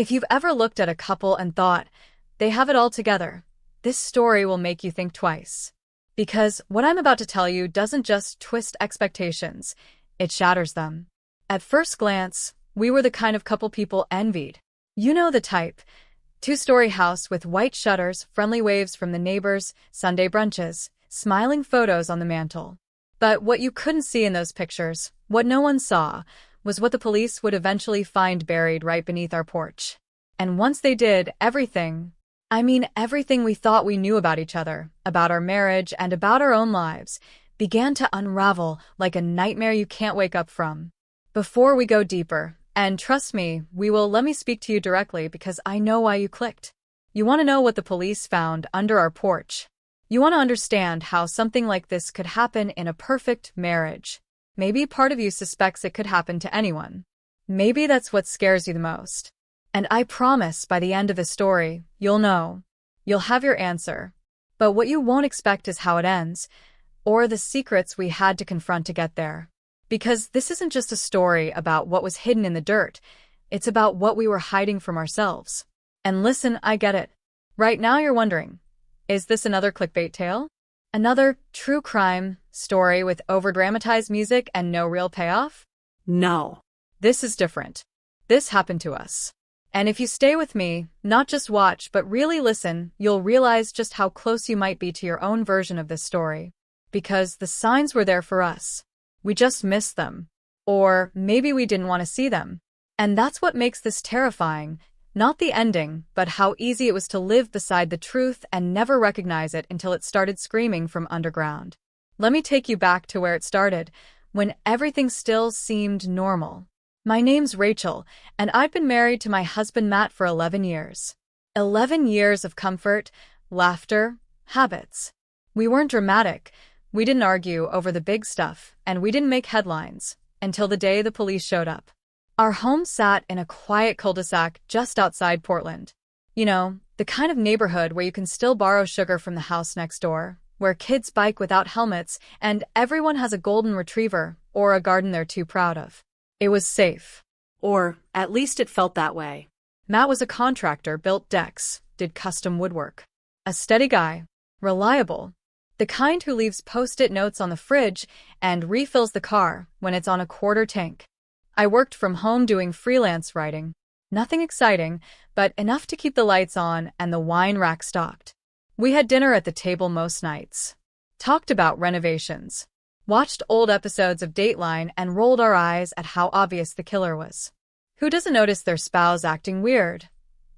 If you've ever looked at a couple and thought, they have it all together, this story will make you think twice. Because what I'm about to tell you doesn't just twist expectations, it shatters them. At first glance, we were the kind of couple people envied. You know the type. Two-story house with white shutters, friendly waves from the neighbors, Sunday brunches, smiling photos on the mantle. But what you couldn't see in those pictures, what no one saw, was what the police would eventually find buried right beneath our porch. And once they did, everything we thought we knew about each other, about our marriage, and about our own lives, began to unravel like a nightmare you can't wake up from. Before we go deeper, and trust me, let me speak to you directly because I know why you clicked. You want to know what the police found under our porch. You want to understand how something like this could happen in a perfect marriage. Maybe part of you suspects it could happen to anyone. Maybe that's what scares you the most. And I promise by the end of the story, you'll know. You'll have your answer. But what you won't expect is how it ends, or the secrets we had to confront to get there. Because this isn't just a story about what was hidden in the dirt, it's about what we were hiding from ourselves. And listen, I get it. Right now you're wondering, is this another clickbait tale? Another true crime story with over-dramatized music and no real payoff? No. This is different. This happened to us. And if you stay with me, not just watch but really listen, you'll realize just how close you might be to your own version of this story. Because the signs were there for us. We just missed them. Or maybe we didn't want to see them. And that's what makes this terrifying. Not the ending, but how easy it was to live beside the truth and never recognize it until it started screaming from underground. Let me take you back to where it started, when everything still seemed normal. My name's Rachel, and I've been married to my husband Matt for 11 years. 11 years of comfort, laughter, habits. We weren't dramatic. We didn't argue over the big stuff, and we didn't make headlines until the day the police showed up. Our home sat in a quiet cul-de-sac just outside Portland. You know, the kind of neighborhood where you can still borrow sugar from the house next door, where kids bike without helmets, and everyone has a golden retriever or a garden they're too proud of. It was safe. Or at least it felt that way. Matt was a contractor, built decks, did custom woodwork. A steady guy. Reliable. The kind who leaves post-it notes on the fridge and refills the car when it's on a quarter tank. I worked from home doing freelance writing. Nothing exciting, but enough to keep the lights on and the wine rack stocked. We had dinner at the table most nights. Talked about renovations. Watched old episodes of Dateline and rolled our eyes at how obvious the killer was. Who doesn't notice their spouse acting weird?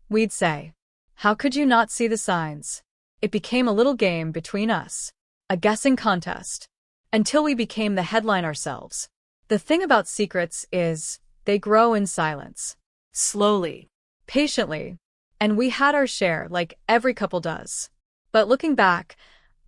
We'd say. How could you not see the signs? It became a little game between us. A guessing contest. Until we became the headline ourselves. The thing about secrets is, they grow in silence. Slowly. Patiently. And we had our share, like every couple does. But looking back,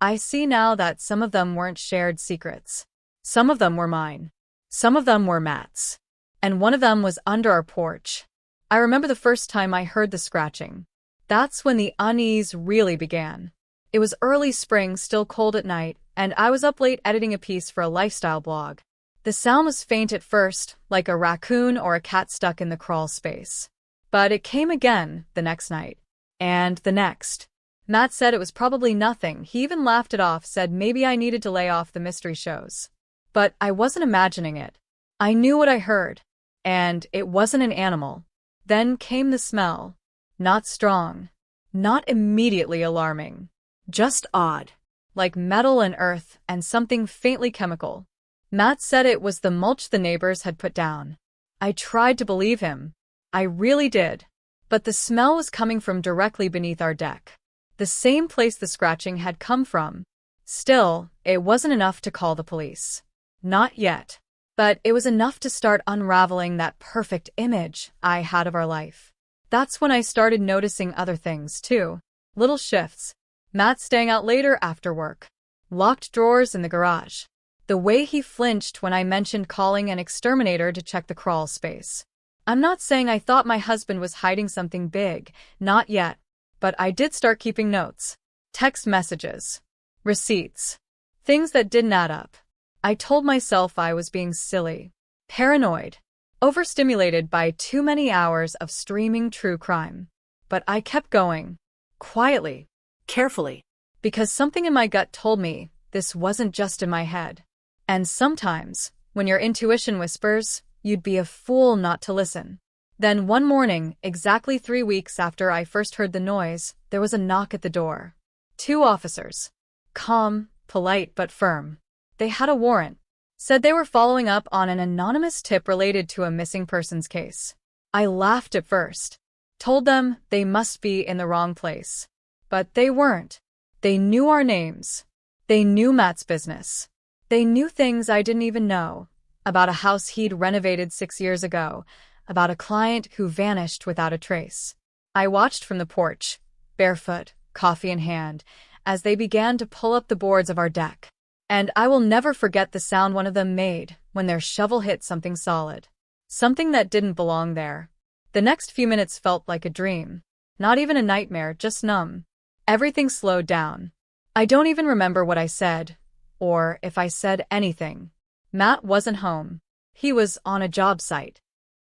I see now that some of them weren't shared secrets. Some of them were mine. Some of them were Matt's. And one of them was under our porch. I remember the first time I heard the scratching. That's when the unease really began. It was early spring, still cold at night, and I was up late editing a piece for a lifestyle blog. The sound was faint at first, like a raccoon or a cat stuck in the crawl space. But it came again the next night. And the next. Matt said it was probably nothing. He even laughed it off, said maybe I needed to lay off the mystery shows. But I wasn't imagining it. I knew what I heard. And it wasn't an animal. Then came the smell. Not strong. Not immediately alarming. Just odd. Like metal and earth and something faintly chemical. Matt said it was the mulch the neighbors had put down. I tried to believe him. I really did. But the smell was coming from directly beneath our deck. The same place the scratching had come from. Still, it wasn't enough to call the police. Not yet. But it was enough to start unraveling that perfect image I had of our life. That's when I started noticing other things, too. Little shifts. Matt staying out later after work. Locked drawers in the garage. The way he flinched when I mentioned calling an exterminator to check the crawl space. I'm not saying I thought my husband was hiding something big, not yet. But I did start keeping notes. Text messages. Receipts. Things that didn't add up. I told myself I was being silly. Paranoid. overstimulated by too many hours of streaming true crime. But I kept going, quietly, Carefully. because something in my gut told me this wasn't just in my head. And sometimes, when your intuition whispers, you'd be a fool not to listen. Then one morning, exactly 3 weeks after I first heard the noise, there was a knock at the door. 2 officers. Calm, polite, but firm. They had a warrant. Said they were following up on an anonymous tip related to a missing persons case. I laughed at first. Told them they must be in the wrong place. But they weren't. They knew our names. They knew Matt's business. They knew things I didn't even know. About a house he'd renovated 6 years ago. About a client who vanished without a trace. I watched from the porch, barefoot, coffee in hand, as they began to pull up the boards of our deck. And I will never forget the sound one of them made when their shovel hit something solid. Something that didn't belong there. The next few minutes felt like a dream. Not even a nightmare, just numb. Everything slowed down. I don't even remember what I said, or if I said anything. Matt wasn't home. He was on a job site.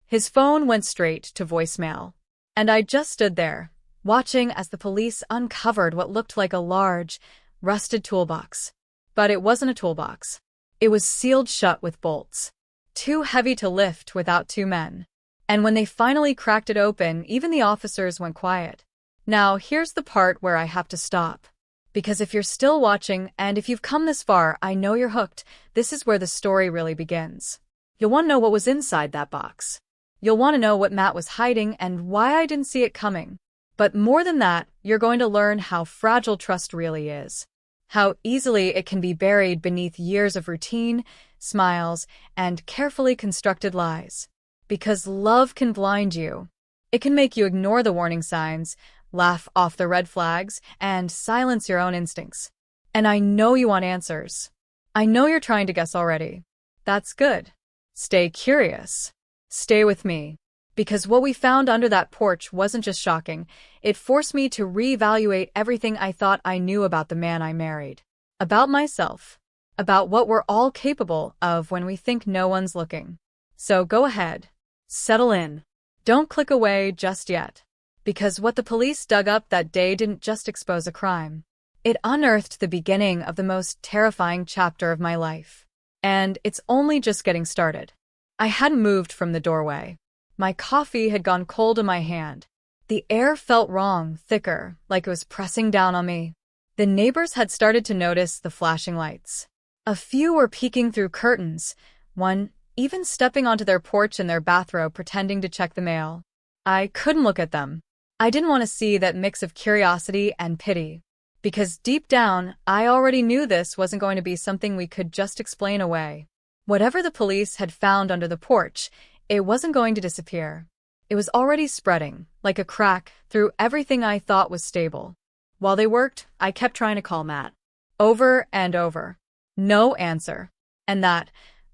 His phone went straight to voicemail. And I just stood there, watching as the police uncovered what looked like a large, rusted toolbox. But it wasn't a toolbox. It was sealed shut with bolts. Too heavy to lift without 2 men. And when they finally cracked it open, even the officers went quiet. Now, here's the part where I have to stop. Because if you're still watching, and if you've come this far, I know you're hooked. This is where the story really begins. You'll want to know what was inside that box. You'll want to know what Matt was hiding and why I didn't see it coming. But more than that, you're going to learn how fragile trust really is. How easily it can be buried beneath years of routine, smiles, and carefully constructed lies. Because love can blind you. It can make you ignore the warning signs, laugh off the red flags, and silence your own instincts. And I know you want answers. I know you're trying to guess already. That's good. Stay curious. Stay with me. Because what we found under that porch wasn't just shocking, it forced me to reevaluate everything I thought I knew about the man I married. About myself. About what we're all capable of when we think no one's looking. So go ahead. Settle in. Don't click away just yet. Because what the police dug up that day didn't just expose a crime. It unearthed the beginning of the most terrifying chapter of my life. And it's only just getting started. I hadn't moved from the doorway. My coffee had gone cold in my hand. The air felt wrong, thicker, like it was pressing down on me. The neighbors had started to notice the flashing lights. A few were peeking through curtains, one even stepping onto their porch in their bathrobe pretending to check the mail. I couldn't look at them. I didn't want to see that mix of curiosity and pity. Because deep down, I already knew this wasn't going to be something we could just explain away. Whatever the police had found under the porch, it wasn't going to disappear. It was already spreading, like a crack, through everything I thought was stable. While they worked, I kept trying to call Matt. Over and over. No answer. And that,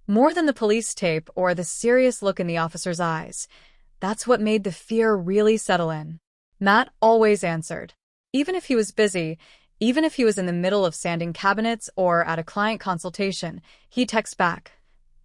more than the police tape or the serious look in the officer's eyes, that's what made the fear really settle in. Matt always answered. Even if he was busy, even if he was in the middle of sanding cabinets or at a client consultation, he'd text back.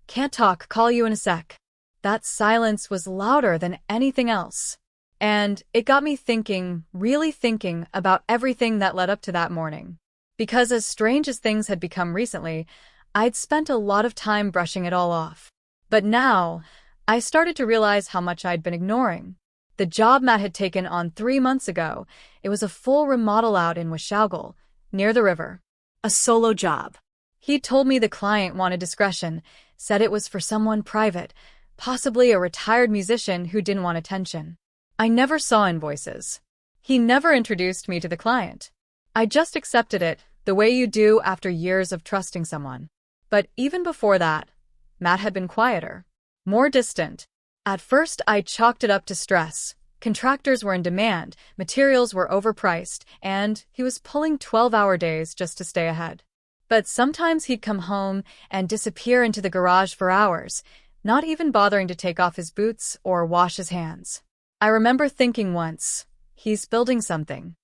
Can't talk, call you in a sec. That silence was louder than anything else. And it got me thinking, really thinking about everything that led up to that morning. Because as strange as things had become recently, I'd spent a lot of time brushing it all off. But now, I started to realize how much I'd been ignoring. The job Matt had taken on 3 months ago, it was a full remodel out in Washougal, near the river. A solo job. He'd told me the client wanted discretion, said it was for someone private, possibly a retired musician who didn't want attention. I never saw invoices. He never introduced me to the client. I just accepted it, the way you do after years of trusting someone. But even before that, Matt had been quieter, more distant. At first, I chalked it up to stress. Contractors were in demand, materials were overpriced, and he was pulling 12-hour days just to stay ahead. But sometimes he'd come home and disappear into the garage for hours, not even bothering to take off his boots or wash his hands. I remember thinking once, he's building something.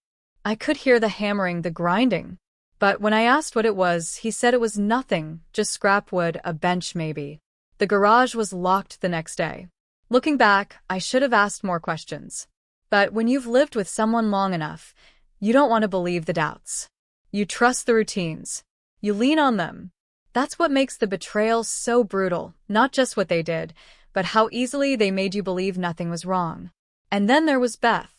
I could hear the hammering, the grinding. But when I asked what it was, he said it was nothing, just scrap wood, a bench maybe. The garage was locked the next day. Looking back, I should have asked more questions. But when you've lived with someone long enough, you don't want to believe the doubts. You trust the routines. You lean on them. That's what makes the betrayal so brutal, not just what they did, but how easily they made you believe nothing was wrong. And then there was Beth,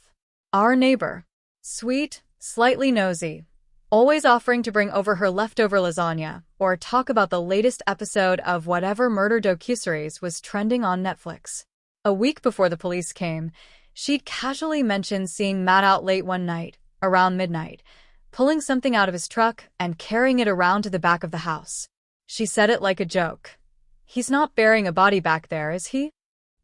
our neighbor. Sweet, slightly nosy, always offering to bring over her leftover lasagna or talk about the latest episode of whatever murder docuseries was trending on Netflix. A week before the police came, she'd casually mentioned seeing Matt out late one night, around midnight, pulling something out of his truck and carrying it around to the back of the house. She said it like a joke. He's not burying a body back there, is he?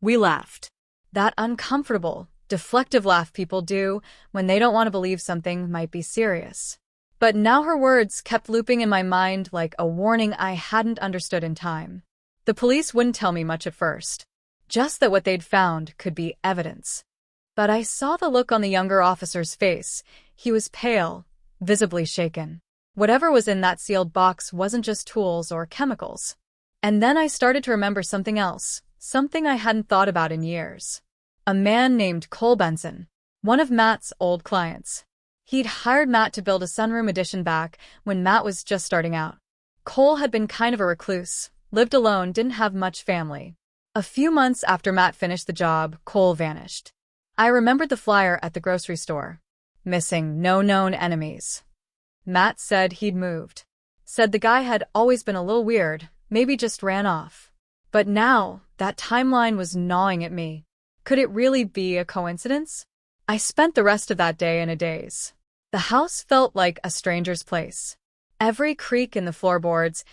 We laughed. That uncomfortable, deflective laugh people do when they don't want to believe something might be serious. But now her words kept looping in my mind like a warning I hadn't understood in time. The police wouldn't tell me much at first, just that what they'd found could be evidence. But I saw the look on the younger officer's face. He was pale, visibly shaken. Whatever was in that sealed box wasn't just tools or chemicals. And then I started to remember something else, something I hadn't thought about in years. A man named Cole Benson, one of Matt's old clients. He'd hired Matt to build a sunroom addition back when Matt was just starting out. Cole had been kind of a recluse, lived alone, didn't have much family. A few months after Matt finished the job, Cole vanished. I remembered the flyer at the grocery store. Missing, no known enemies. Matt said he'd moved. Said the guy had always been a little weird, maybe just ran off. But now, that timeline was gnawing at me. Could it really be a coincidence? I spent the rest of that day in a daze. The house felt like a stranger's place. Every creak in the floorboards,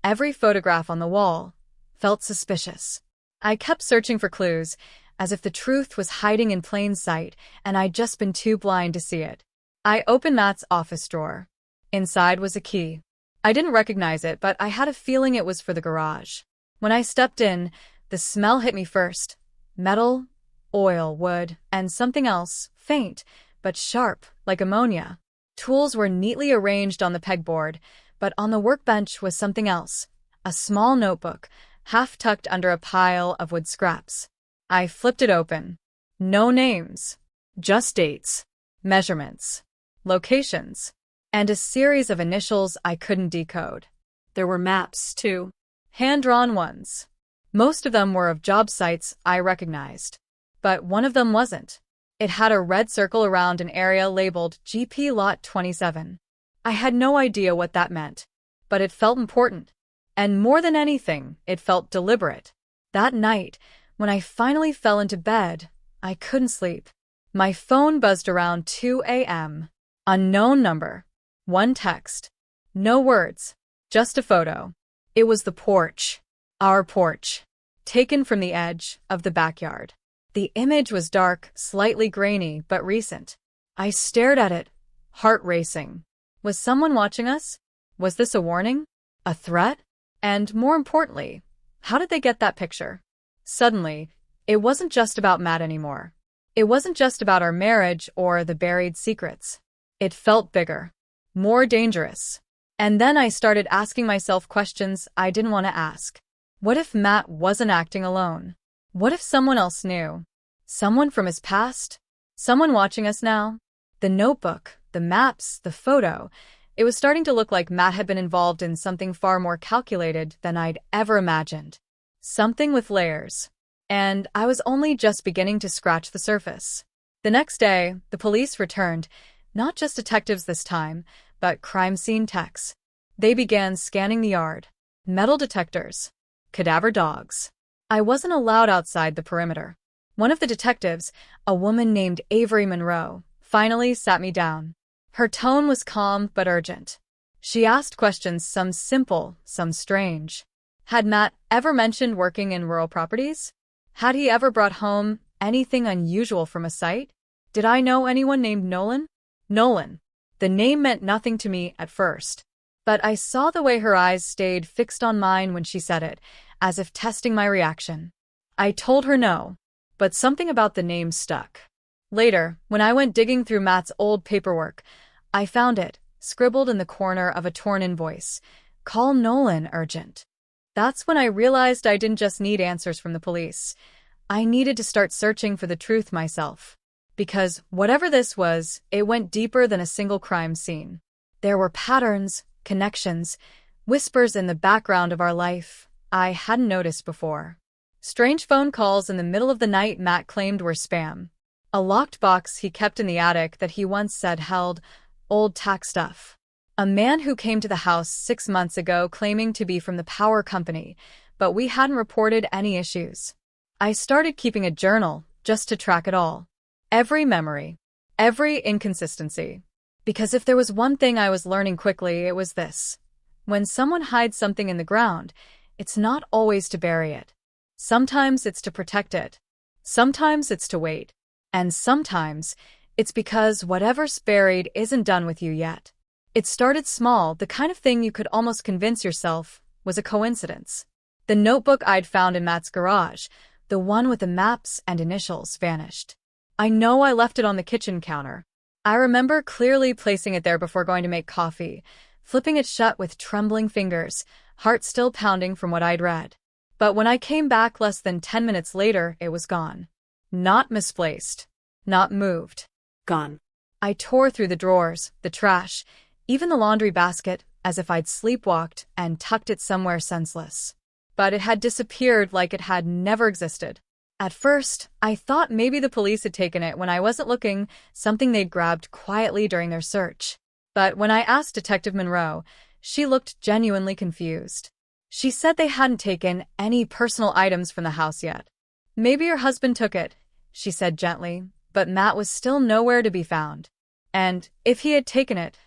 every photograph on the wall, felt suspicious. I kept searching for clues, as if the truth was hiding in plain sight and I'd just been too blind to see it. I opened Matt's office drawer. Inside was a key. I didn't recognize it, but I had a feeling it was for the garage. When I stepped in, the smell hit me first. Metal, oil, wood, and something else, faint, but sharp, like ammonia. Tools were neatly arranged on the pegboard, but on the workbench was something else. A small notebook, half tucked under a pile of wood scraps. I flipped it open. No names. Just dates, measurements, locations, and a series of initials I couldn't decode. There were maps, too. Hand-drawn ones. Most of them were of job sites I recognized. But one of them wasn't. It had a red circle around an area labeled GP Lot 27. I had no idea what that meant, but it felt important. And more than anything, it felt deliberate. That night, when I finally fell into bed, I couldn't sleep. My phone buzzed around 2 a.m. Unknown number. One text. No words. Just a photo. It was the porch. Our porch. Taken from the edge of the backyard. The image was dark, slightly grainy, but recent. I stared at it, heart racing. Was someone watching us? Was this a warning? A threat? And more importantly, how did they get that picture? Suddenly, it wasn't just about Matt anymore. It wasn't just about our marriage or the buried secrets. It felt bigger, more dangerous. And then I started asking myself questions I didn't want to ask. What if Matt wasn't acting alone? What if someone else knew? Someone from his past? Someone watching us now? The notebook, the maps, the photo. It was starting to look like Matt had been involved in something far more calculated than I'd ever imagined. Something with layers. And I was only just beginning to scratch the surface. The next day, the police returned, not just detectives this time, but crime scene techs. They began scanning the yard. Metal detectors. Cadaver dogs. I wasn't allowed outside the perimeter. One of the detectives, a woman named Avery Monroe, finally sat me down. Her tone was calm but urgent. She asked questions, some simple, some strange. Had Matt ever mentioned working in rural properties? Had he ever brought home anything unusual from a site? Did I know anyone named Nolan? Nolan. The name meant nothing to me at first. But I saw the way her eyes stayed fixed on mine when she said it, as if testing my reaction. I told her no, but something about the name stuck. Later, when I went digging through Matt's old paperwork, I found it, scribbled in the corner of a torn invoice. Call Nolan urgent. That's when I realized I didn't just need answers from the police. I needed to start searching for the truth myself. Because whatever this was, it went deeper than a single crime scene. There were patterns, connections, whispers in the background of our life I hadn't noticed before. Strange phone calls in the middle of the night Matt claimed were spam. A locked box he kept in the attic that he once said held old tax stuff. A man who came to the house 6 months ago claiming to be from the power company, but we hadn't reported any issues. I started keeping a journal just to track it all. Every memory, every inconsistency. Because if there was one thing I was learning quickly, it was this. When someone hides something in the ground, it's not always to bury it. Sometimes it's to protect it. Sometimes it's to wait. And sometimes it's because whatever's buried isn't done with you yet. It started small, the kind of thing you could almost convince yourself was a coincidence. The notebook I'd found in Matt's garage, the one with the maps and initials, vanished. I know I left it on the kitchen counter. I remember clearly placing it there before going to make coffee, flipping it shut with trembling fingers, heart still pounding from what I'd read. But when I came back less than 10 minutes later, it was gone. Not misplaced. Not moved. Gone. I tore through the drawers, the trash, even the laundry basket, as if I'd sleepwalked and tucked it somewhere senseless. But it had disappeared like it had never existed. At first, I thought maybe the police had taken it when I wasn't looking, something they'd grabbed quietly during their search. But when I asked Detective Monroe, she looked genuinely confused. She said they hadn't taken any personal items from the house yet. Maybe your husband took it, she said gently, but Matt was still nowhere to be found. And if he had taken it,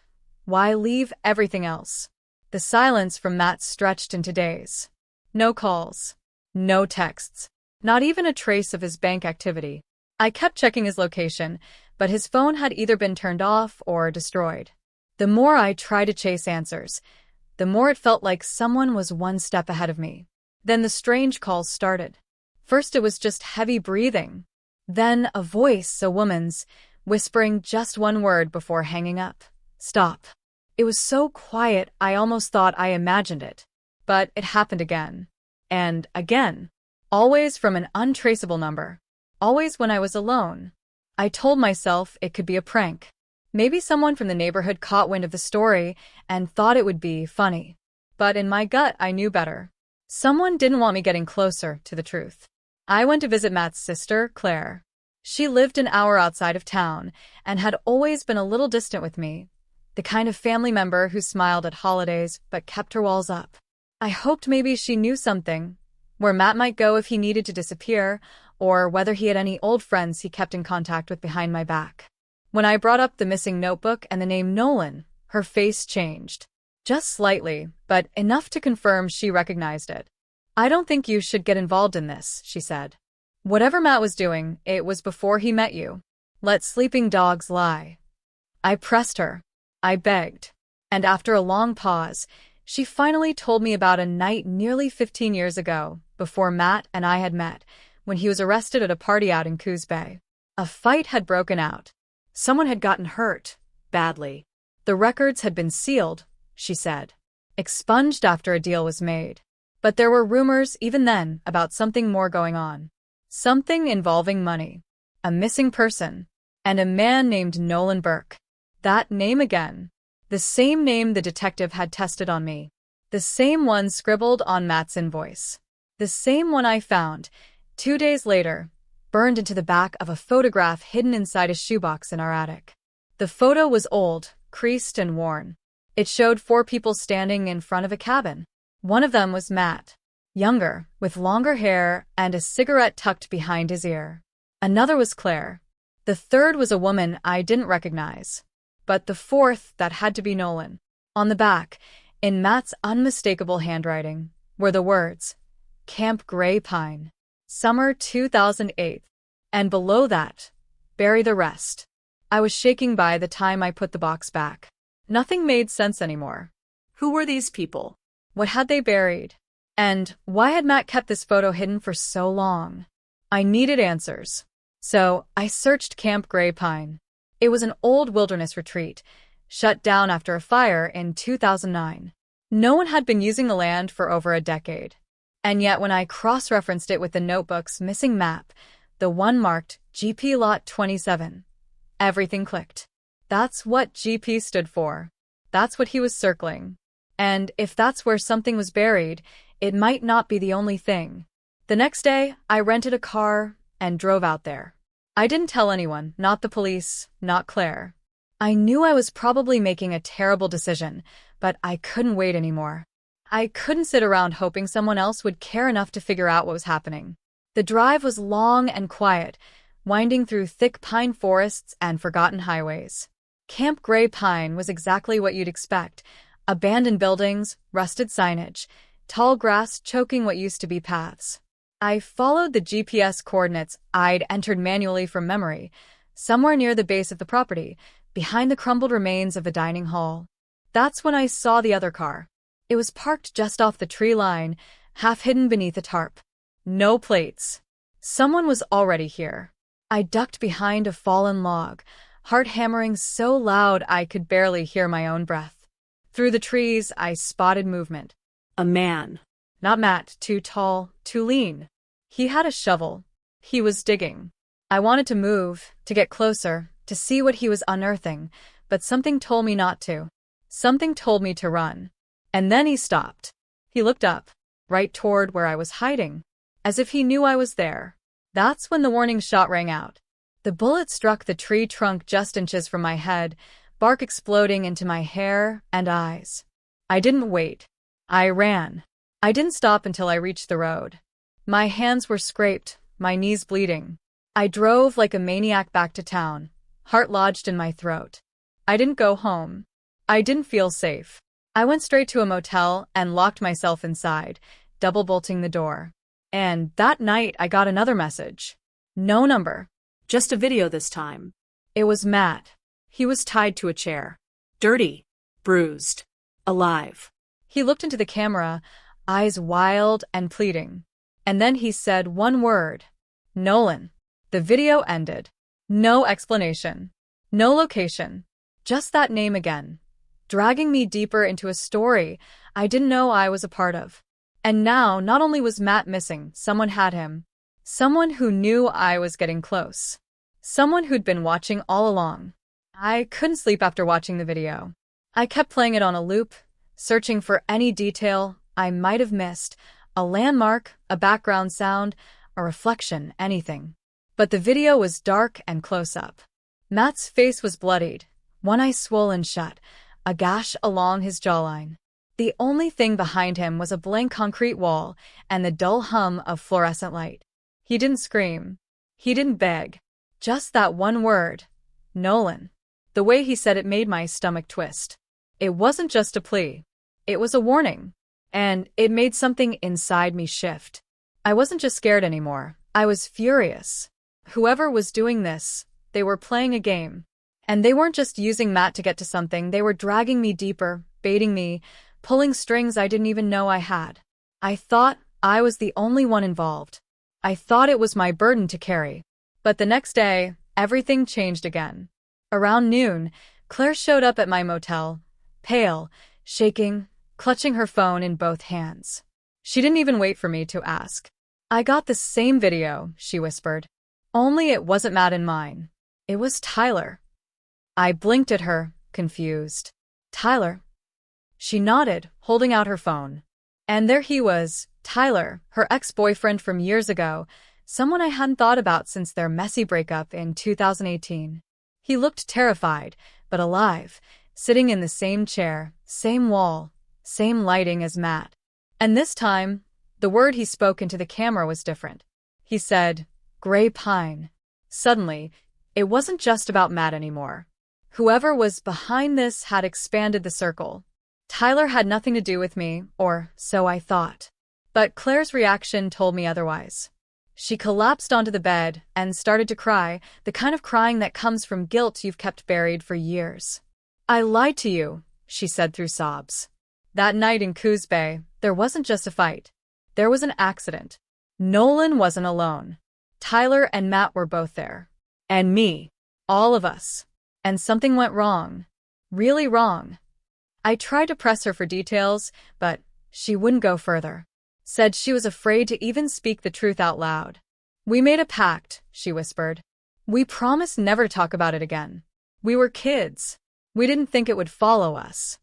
why leave everything else? The silence from Matt stretched into days. No calls. No texts. Not even a trace of his bank activity. I kept checking his location, but his phone had either been turned off or destroyed. The more I tried to chase answers, the more it felt like someone was one step ahead of me. Then the strange calls started. First it was just heavy breathing. Then a voice, a woman's, whispering just one word before hanging up. Stop. It was so quiet I almost thought I imagined it. But it happened again. And again. Always from an untraceable number. Always when I was alone. I told myself it could be a prank. Maybe someone from the neighborhood caught wind of the story and thought it would be funny. But in my gut, I knew better. Someone didn't want me getting closer to the truth. I went to visit Matt's sister, Claire. She lived an hour outside of town and had always been a little distant with me, the kind of family member who smiled at holidays but kept her walls up. I hoped maybe she knew something, where Matt might go if he needed to disappear, or whether he had any old friends he kept in contact with behind my back. When I brought up the missing notebook and the name Nolan, her face changed. Just slightly, but enough to confirm she recognized it. I don't think you should get involved in this, she said. Whatever Matt was doing, it was before he met you. Let sleeping dogs lie. I pressed her. I begged. And after a long pause, she finally told me about a night nearly 15 years ago, before Matt and I had met, when he was arrested at a party out in Coos Bay. A fight had broken out. Someone had gotten hurt, badly. The records had been sealed, she said. Expunged after a deal was made. But there were rumors even then about something more going on. Something involving money. A missing person. And a man named Nolan Burke. That name again. The same name the detective had tested on me. The same one scribbled on Matt's invoice. The same one I found, 2 days later, burned into the back of a photograph hidden inside a shoebox in our attic. The photo was old, creased and worn. It showed 4 people standing in front of a cabin. One of them was Matt, younger, with longer hair and a cigarette tucked behind his ear. Another was Claire. The third was a woman I didn't recognize. But the fourth, that had to be Nolan. On the back, in Matt's unmistakable handwriting, were the words, Camp Gray Pine, Summer 2008. And below that, bury the rest. I was shaking by the time I put the box back. Nothing made sense anymore. Who were these people? What had they buried? And why had Matt kept this photo hidden for so long? I needed answers. So I searched Camp Gray Pine. It was an old wilderness retreat, shut down after a fire in 2009. No one had been using the land for over a decade. And yet when I cross-referenced it with the notebook's missing map, the one marked GP Lot 27, everything clicked. That's what GP stood for. That's what he was circling. And if that's where something was buried, it might not be the only thing. The next day, I rented a car and drove out there. I didn't tell anyone, not the police, not Claire. I knew I was probably making a terrible decision, but I couldn't wait anymore. I couldn't sit around hoping someone else would care enough to figure out what was happening. The drive was long and quiet, winding through thick pine forests and forgotten highways. Camp Grey Pine was exactly what you'd expect. Abandoned buildings, rusted signage, tall grass choking what used to be paths. I followed the GPS coordinates I'd entered manually from memory, somewhere near the base of the property, behind the crumbled remains of a dining hall. That's when I saw the other car. It was parked just off the tree line, half hidden beneath a tarp. No plates. Someone was already here. I ducked behind a fallen log, heart hammering so loud I could barely hear my own breath. Through the trees, I spotted movement. A man. Not Matt, too tall, too lean. He had a shovel. He was digging. I wanted to move, to get closer, to see what he was unearthing, but something told me not to. Something told me to run. And then he stopped. He looked up, right toward where I was hiding, as if he knew I was there. That's when the warning shot rang out. The bullet struck the tree trunk just inches from my head, bark exploding into my hair and eyes. I didn't wait. I ran. I didn't stop until I reached the road. My hands were scraped, my knees bleeding. I drove like a maniac back to town, heart lodged in my throat. I didn't go home. I didn't feel safe. I went straight to a motel and locked myself inside, double-bolting the door. And that night I got another message. No number. Just a video this time. It was Matt. He was tied to a chair. Dirty. Bruised. Alive. He looked into the camera, eyes wild and pleading. And then he said one word. Nolan. The video ended. No explanation. No location. Just that name again, dragging me deeper into a story I didn't know I was a part of. And now, not only was Matt missing, someone had him. Someone who knew I was getting close. Someone who'd been watching all along. I couldn't sleep after watching the video. I kept playing it on a loop, searching for any detail I might have missed, a landmark, a background sound, a reflection, anything. But the video was dark and close up. Matt's face was bloodied, one eye swollen shut, a gash along his jawline. The only thing behind him was a blank concrete wall and the dull hum of fluorescent light. He didn't scream. He didn't beg. Just that one word. Nolan. The way he said it made my stomach twist. It wasn't just a plea. It was a warning. And it made something inside me shift. I wasn't just scared anymore. I was furious. Whoever was doing this, they were playing a game. And they weren't just using Matt to get to something, they were dragging me deeper, baiting me, pulling strings I didn't even know I had. I thought I was the only one involved. I thought it was my burden to carry. But the next day, everything changed again. Around noon, Claire showed up at my motel, pale, shaking, clutching her phone in both hands. She didn't even wait for me to ask. I got the same video, she whispered. Only it wasn't Matt and mine. It was Tyler. I blinked at her, confused. Tyler? She nodded, holding out her phone. And there he was, Tyler, her ex-boyfriend from years ago, someone I hadn't thought about since their messy breakup in 2018. He looked terrified, but alive, sitting in the same chair, same wall, same lighting as Matt. And this time, the word he spoke into the camera was different. He said, Grey Pine. Suddenly, it wasn't just about Matt anymore. Whoever was behind this had expanded the circle. Tyler had nothing to do with me, or so I thought. But Claire's reaction told me otherwise. She collapsed onto the bed and started to cry, the kind of crying that comes from guilt you've kept buried for years. I lied to you, she said through sobs. That night in Coos Bay, there wasn't just a fight. There was an accident. Nolan wasn't alone. Tyler and Matt were both there. And me. All of us. And something went wrong. Really wrong. I tried to press her for details, but she wouldn't go further. said she was afraid to even speak the truth out loud. "We made a pact," she whispered. "We promised never to talk about it again. We were kids. We didn't think it would follow us."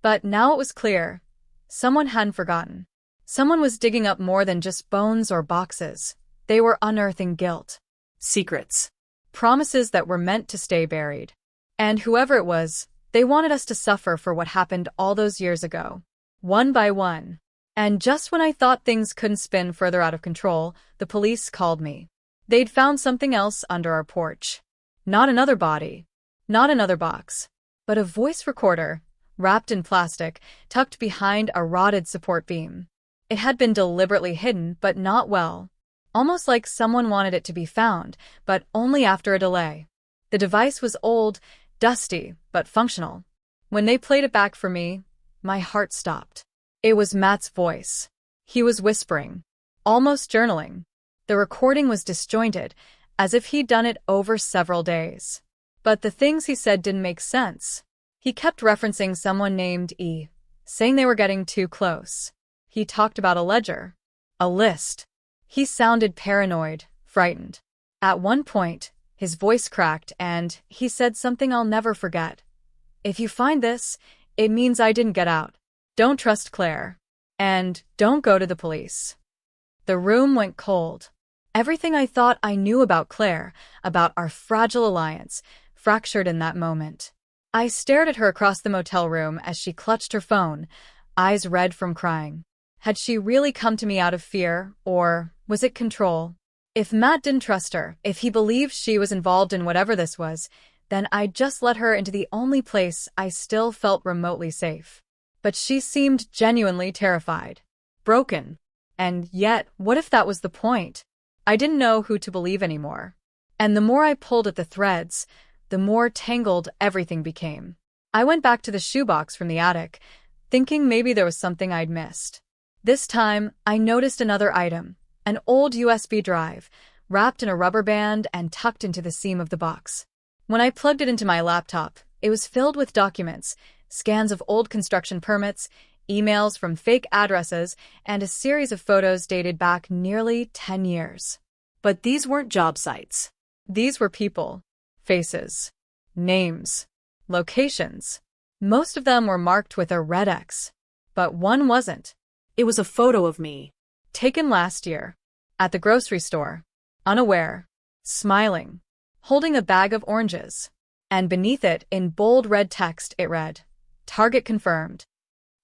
But now it was clear. Someone hadn't forgotten. Someone was digging up more than just bones or boxes. They were unearthing guilt. Secrets. Promises that were meant to stay buried. And whoever it was, they wanted us to suffer for what happened all those years ago. One by one. And just when I thought things couldn't spin further out of control, the police called me. They'd found something else under our porch. Not another body. Not another box. But a voice recorder, wrapped in plastic, tucked behind a rotted support beam. It had been deliberately hidden, but not well. Almost like someone wanted it to be found, but only after a delay. The device was old, dusty, but functional. When they played it back for me, my heart stopped. It was Matt's voice. He was whispering, almost journaling. The recording was disjointed, as if he'd done it over several days. But the things he said didn't make sense. He kept referencing someone named E, saying they were getting too close. He talked about a ledger. A list. He sounded paranoid, frightened. At one point, his voice cracked and he said something I'll never forget. "If you find this, it means I didn't get out. Don't trust Claire. And don't go to the police." The room went cold. Everything I thought I knew about Claire, about our fragile alliance, fractured in that moment. I stared at her across the motel room as she clutched her phone, eyes red from crying. Had she really come to me out of fear, or was it control? If Matt didn't trust her, if he believed she was involved in whatever this was, then I'd just let her into the only place I still felt remotely safe. But she seemed genuinely terrified. Broken. And yet, what if that was the point? I didn't know who to believe anymore. And the more I pulled at the threads, the more tangled everything became. I went back to the shoebox from the attic, thinking maybe there was something I'd missed. This time, I noticed another item, an old USB drive, wrapped in a rubber band and tucked into the seam of the box. When I plugged it into my laptop, it was filled with documents, scans of old construction permits, emails from fake addresses, and a series of photos dated back nearly 10 years. But these weren't job sites. These were people, faces, names, locations. Most of them were marked with a red X, but one wasn't. It was a photo of me. Taken last year, at the grocery store, unaware, smiling, holding a bag of oranges. And beneath it, in bold red text, it read, "Target confirmed."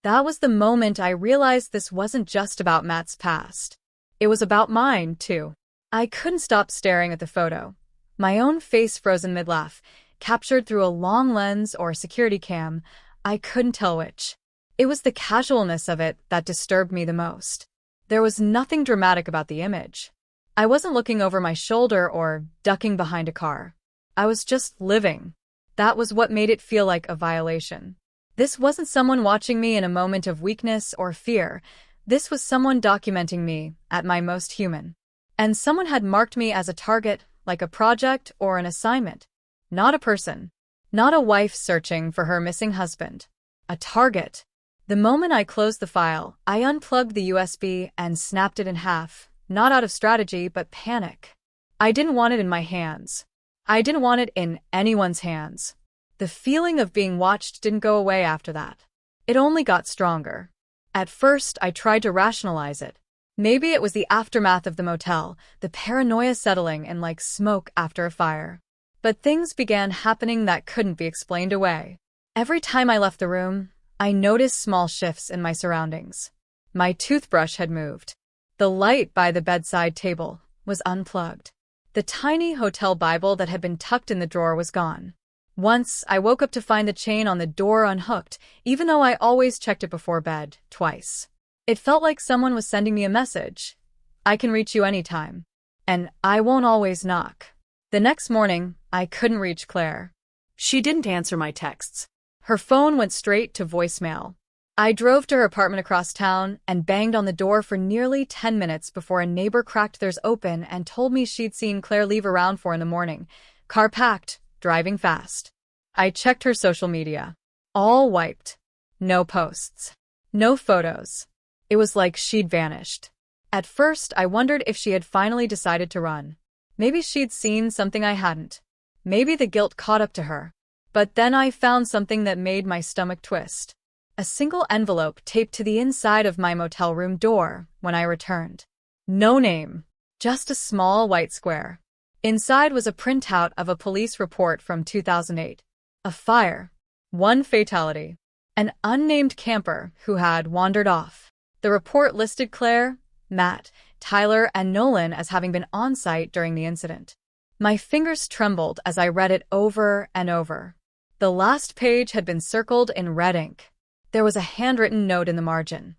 That was the moment I realized this wasn't just about Matt's past. It was about mine, too. I couldn't stop staring at the photo. My own face frozen mid-laugh, captured through a long lens or security cam. I couldn't tell which. It was the casualness of it that disturbed me the most. There was nothing dramatic about the image. I wasn't looking over my shoulder or ducking behind a car. I was just living. That was what made it feel like a violation. This wasn't someone watching me in a moment of weakness or fear. This was someone documenting me at my most human. And someone had marked me as a target, like a project or an assignment. Not a person. Not a wife searching for her missing husband. A target. The moment I closed the file, I unplugged the USB and snapped it in half, not out of strategy but panic. I didn't want it in my hands. I didn't want it in anyone's hands. The feeling of being watched didn't go away after that. It only got stronger. At first, I tried to rationalize it. Maybe it was the aftermath of the motel, the paranoia settling in like smoke after a fire. But things began happening that couldn't be explained away. Every time I left the room, I noticed small shifts in my surroundings. My toothbrush had moved. The light by the bedside table was unplugged. The tiny hotel Bible that had been tucked in the drawer was gone. Once, I woke up to find the chain on the door unhooked, even though I always checked it before bed, twice. It felt like someone was sending me a message. "I can reach you anytime. And I won't always knock." The next morning, I couldn't reach Claire. She didn't answer my texts. Her phone went straight to voicemail. I drove to her apartment across town and banged on the door for nearly 10 minutes before a neighbor cracked theirs open and told me she'd seen Claire leave around 4 in the morning. Car packed, driving fast. I checked her social media. All wiped. No posts. No photos. It was like she'd vanished. At first, I wondered if she had finally decided to run. Maybe she'd seen something I hadn't. Maybe the guilt caught up to her. But then I found something that made my stomach twist. A single envelope taped to the inside of my motel room door when I returned. No name, just a small white square. Inside was a printout of a police report from 2008. A fire. One fatality. An unnamed camper who had wandered off. The report listed Claire, Matt, Tyler, and Nolan as having been on site during the incident. My fingers trembled as I read it over and over. The last page had been circled in red ink. There was a handwritten note in the margin.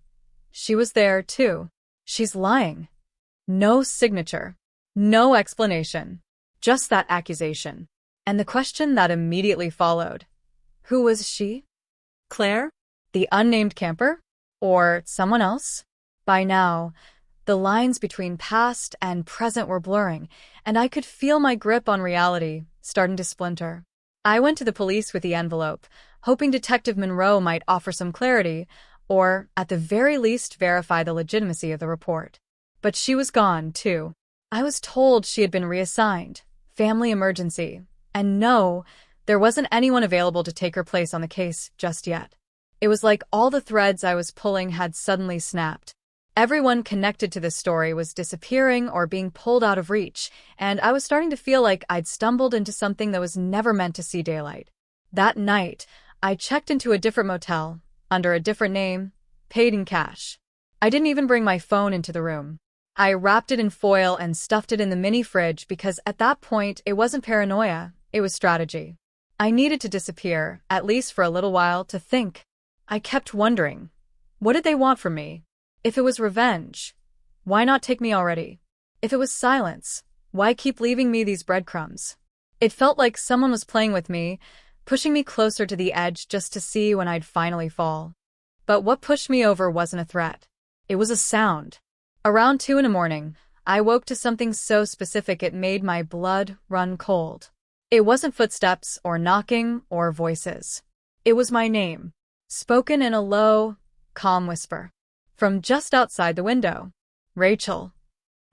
She was there, too. She's lying. No signature. No explanation. Just that accusation. And the question that immediately followed. Who was she? Claire? The unnamed camper? Or someone else? By now, the lines between past and present were blurring, and I could feel my grip on reality starting to splinter. I went to the police with the envelope, hoping Detective Monroe might offer some clarity, or, at the very least, verify the legitimacy of the report. But she was gone, too. I was told she had been reassigned, family emergency, and no, there wasn't anyone available to take her place on the case just yet. It was like all the threads I was pulling had suddenly snapped. Everyone connected to this story was disappearing or being pulled out of reach, and I was starting to feel like I'd stumbled into something that was never meant to see daylight. That night, I checked into a different motel, under a different name, paid in cash. I didn't even bring my phone into the room. I wrapped it in foil and stuffed it in the mini fridge because at that point it wasn't paranoia, it was strategy. I needed to disappear, at least for a little while, to think. I kept wondering, what did they want from me? If it was revenge, why not take me already? If it was silence, why keep leaving me these breadcrumbs? It felt like someone was playing with me, pushing me closer to the edge just to see when I'd finally fall. But what pushed me over wasn't a threat. It was a sound. Around 2 a.m, I woke to something so specific it made my blood run cold. It wasn't footsteps or knocking or voices. It was my name, spoken in a low, calm whisper. From just outside the window. Rachel.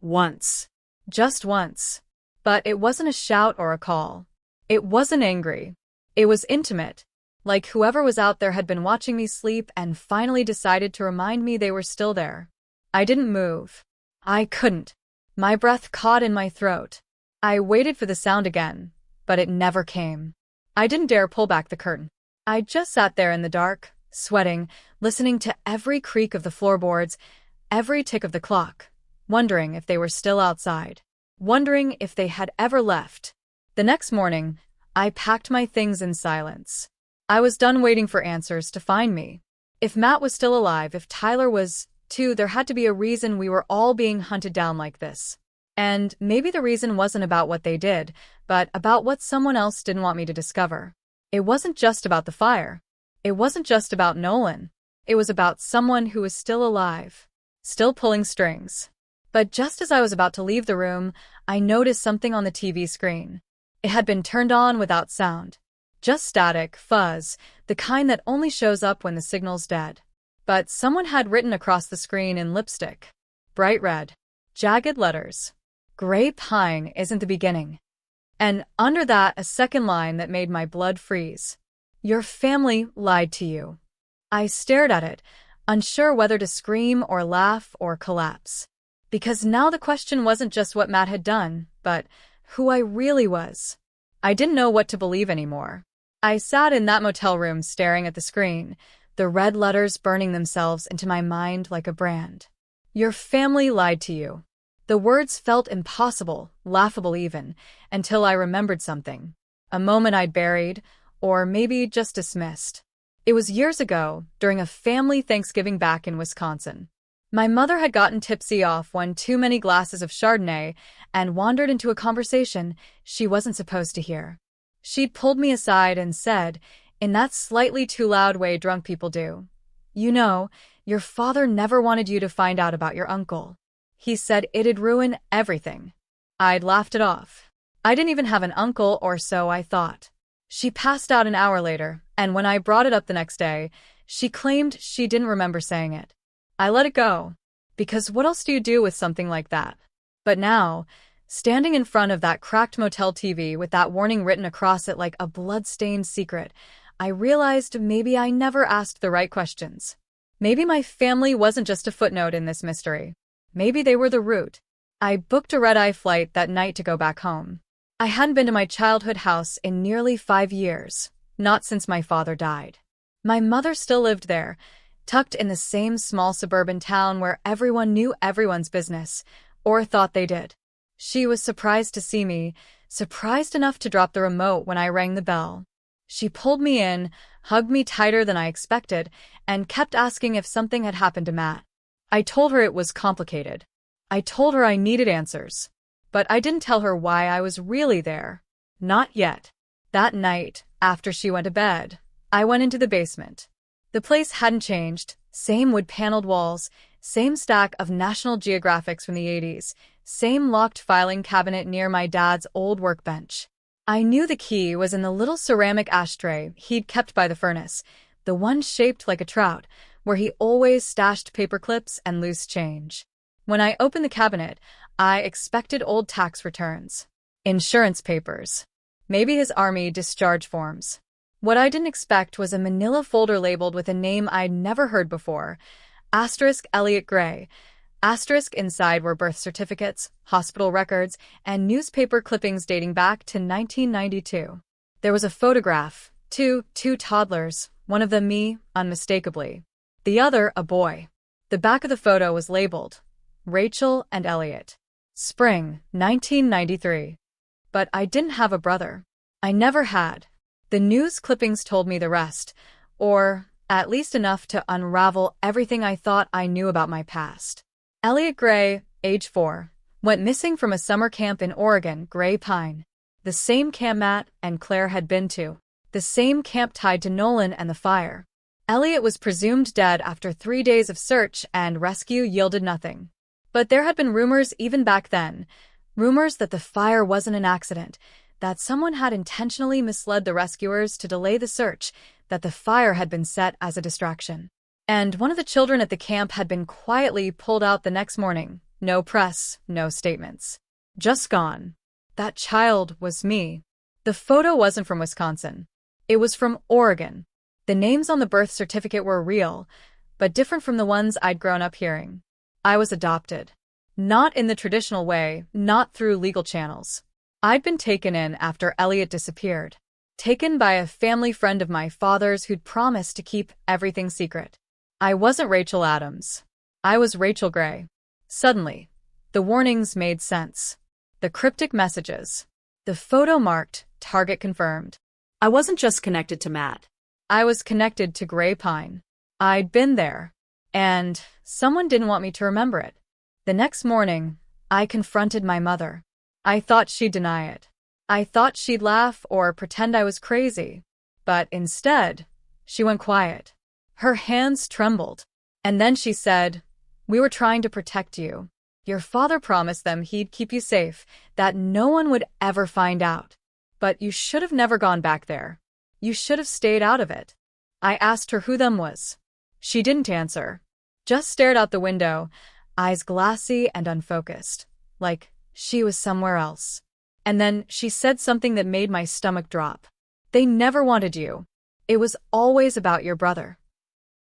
Once. Just once. But it wasn't a shout or a call. It wasn't angry. It was intimate. Like whoever was out there had been watching me sleep and finally decided to remind me they were still there. I didn't move. I couldn't. My breath caught in my throat. I waited for the sound again, but it never came. I didn't dare pull back the curtain. I just sat there in the dark, sweating, listening to every creak of the floorboards, every tick of the clock, wondering if they were still outside, wondering if they had ever left. The next morning, I packed my things in silence. I was done waiting for answers to find me. If Matt was still alive, if Tyler was, too, there had to be a reason we were all being hunted down like this. And maybe the reason wasn't about what they did, but about what someone else didn't want me to discover. It wasn't just about the fire. It wasn't just about Nolan. It was about someone who was still alive, still pulling strings. But just as I was about to leave the room, I noticed something on the TV screen. It had been turned on without sound. Just static, fuzz, the kind that only shows up when the signal's dead. But someone had written across the screen in lipstick. Bright red. Jagged letters. Gray pine isn't the beginning. And under that, a second line that made my blood freeze. Your family lied to you. I stared at it, unsure whether to scream or laugh or collapse. Because now the question wasn't just what Matt had done, but who I really was. I didn't know what to believe anymore. I sat in that motel room staring at the screen, the red letters burning themselves into my mind like a brand. Your family lied to you. The words felt impossible, laughable even, until I remembered something. A moment I'd buried, or maybe just dismissed. It was years ago, during a family Thanksgiving back in Wisconsin. My mother had gotten tipsy off one too many glasses of Chardonnay and wandered into a conversation she wasn't supposed to hear. She'd pulled me aside and said, in that slightly too loud way drunk people do, "You know, your father never wanted you to find out about your uncle. He said it'd ruin everything." I'd laughed it off. I didn't even have an uncle, or so I thought. She passed out an hour later, and when I brought it up the next day, she claimed she didn't remember saying it. I let it go. Because what else do you do with something like that? But now, standing in front of that cracked motel TV with that warning written across it like a blood-stained secret, I realized maybe I never asked the right questions. Maybe my family wasn't just a footnote in this mystery. Maybe they were the root. I booked a red-eye flight that night to go back home. I hadn't been to my childhood house in nearly 5 years, not since my father died. My mother still lived there, tucked in the same small suburban town where everyone knew everyone's business, or thought they did. She was surprised to see me, surprised enough to drop the remote when I rang the bell. She pulled me in, hugged me tighter than I expected, and kept asking if something had happened to Matt. I told her it was complicated. I told her I needed answers. But I didn't tell her why I was really there. Not yet. That night, after she went to bed, I went into the basement. The place hadn't changed. Same wood-paneled walls, same stack of National Geographics from the 80s, same locked filing cabinet near my dad's old workbench. I knew the key was in the little ceramic ashtray he'd kept by the furnace, the one shaped like a trout, where he always stashed paper clips and loose change. When I opened the cabinet, I expected old tax returns, insurance papers, maybe his army discharge forms. What I didn't expect was a manila folder labeled with a name I'd never heard before, *Elliot Gray. Inside were birth certificates, hospital records, and newspaper clippings dating back to 1992. There was a photograph, two toddlers, one of them me, unmistakably. The other, a boy. The back of the photo was labeled, Rachel and Elliot. Spring, 1993. But I didn't have a brother. I never had. The news clippings told me the rest, or at least enough to unravel everything I thought I knew about my past. Elliot Gray, age 4, went missing from a summer camp in Oregon, Gray Pine. The same camp Matt and Claire had been to. The same camp tied to Nolan and the fire. Elliot was presumed dead after 3 days of search and rescue yielded nothing. But there had been rumors even back then, rumors that the fire wasn't an accident, that someone had intentionally misled the rescuers to delay the search, that the fire had been set as a distraction. And one of the children at the camp had been quietly pulled out the next morning. No press, no statements. Just gone. That child was me. The photo wasn't from Wisconsin. It was from Oregon. The names on the birth certificate were real, but different from the ones I'd grown up hearing. I was adopted. Not in the traditional way, not through legal channels. I'd been taken in after Elliot disappeared. Taken by a family friend of my father's who'd promised to keep everything secret. I wasn't Rachel Adams. I was Rachel Gray. Suddenly, the warnings made sense. The cryptic messages. The photo marked, target confirmed. I wasn't just connected to Matt. I was connected to Gray Pine. I'd been there. And someone didn't want me to remember it. The next morning, I confronted my mother. I thought she'd deny it. I thought she'd laugh or pretend I was crazy. But instead, she went quiet. Her hands trembled. And then she said, "We were trying to protect you. Your father promised them he'd keep you safe, that no one would ever find out. But you should have never gone back there. You should have stayed out of it." I asked her who them was. She didn't answer. Just stared out the window, eyes glassy and unfocused, like she was somewhere else. And then she said something that made my stomach drop. "They never wanted you. It was always about your brother."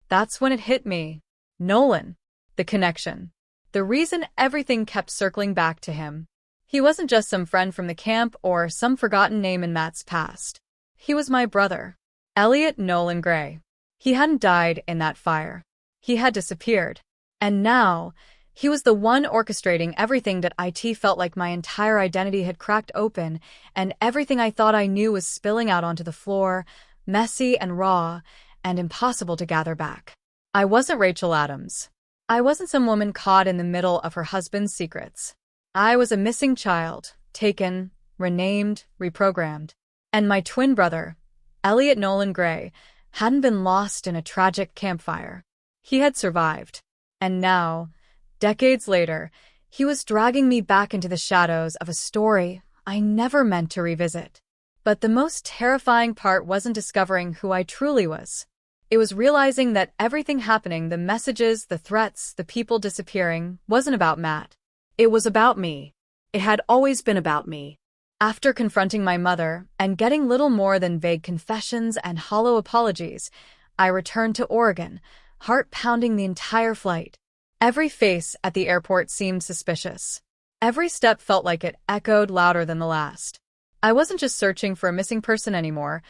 That's when it hit me. Nolan. The connection. The reason everything kept circling back to him. He wasn't just some friend from the camp or some forgotten name in Matt's past. He was my brother. Elliot Nolan Gray. He hadn't died in that fire. He had disappeared. And now, he was the one orchestrating everything that it felt like my entire identity had cracked open, and everything I thought I knew was spilling out onto the floor, messy and raw, and impossible to gather back. I wasn't Rachel Adams. I wasn't some woman caught in the middle of her husband's secrets. I was a missing child, taken, renamed, reprogrammed. And my twin brother, Elliot Nolan Gray, hadn't been lost in a tragic campfire. He had survived. And now, decades later, he was dragging me back into the shadows of a story I never meant to revisit. But the most terrifying part wasn't discovering who I truly was. It was realizing that everything happening, the messages, the threats, the people disappearing, wasn't about Matt. It was about me. It had always been about me. After confronting my mother and getting little more than vague confessions and hollow apologies, I returned to Oregon, heart pounding the entire flight. Every face at the airport seemed suspicious. Every step felt like it echoed louder than the last. I wasn't just searching for a missing person anymore.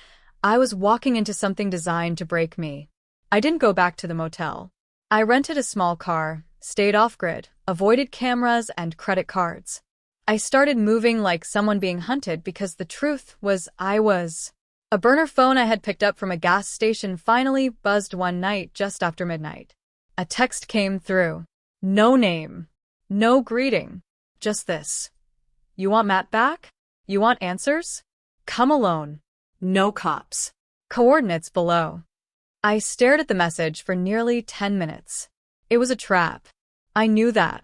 I was walking into something designed to break me. I didn't go back to the motel. I rented a small car, stayed off-grid, avoided cameras and credit cards. I started moving like someone being hunted because the truth was I was. A burner phone I had picked up from a gas station finally buzzed one night just after midnight. A text came through. No name. No greeting. Just this. You want Matt back? You want answers? Come alone. No cops. Coordinates below. I stared at the message for nearly 10 minutes. It was a trap. I knew that.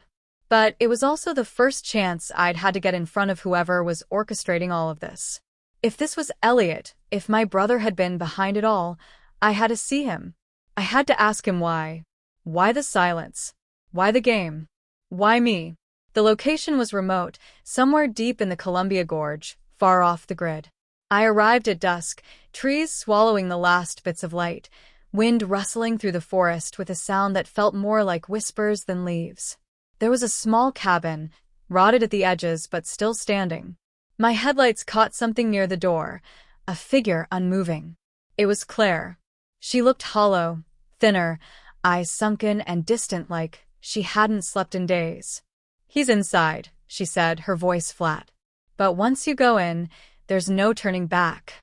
But it was also the first chance I'd had to get in front of whoever was orchestrating all of this. If this was Elliot, if my brother had been behind it all, I had to see him. I had to ask him why. Why the silence? Why the game? Why me? The location was remote, somewhere deep in the Columbia Gorge, far off the grid. I arrived at dusk, trees swallowing the last bits of light, wind rustling through the forest with a sound that felt more like whispers than leaves. There was a small cabin, rotted at the edges but still standing. My headlights caught something near the door, a figure unmoving. It was Claire. She looked hollow, thinner, eyes sunken and distant like she hadn't slept in days. He's inside, she said, her voice flat. But once you go in, there's no turning back.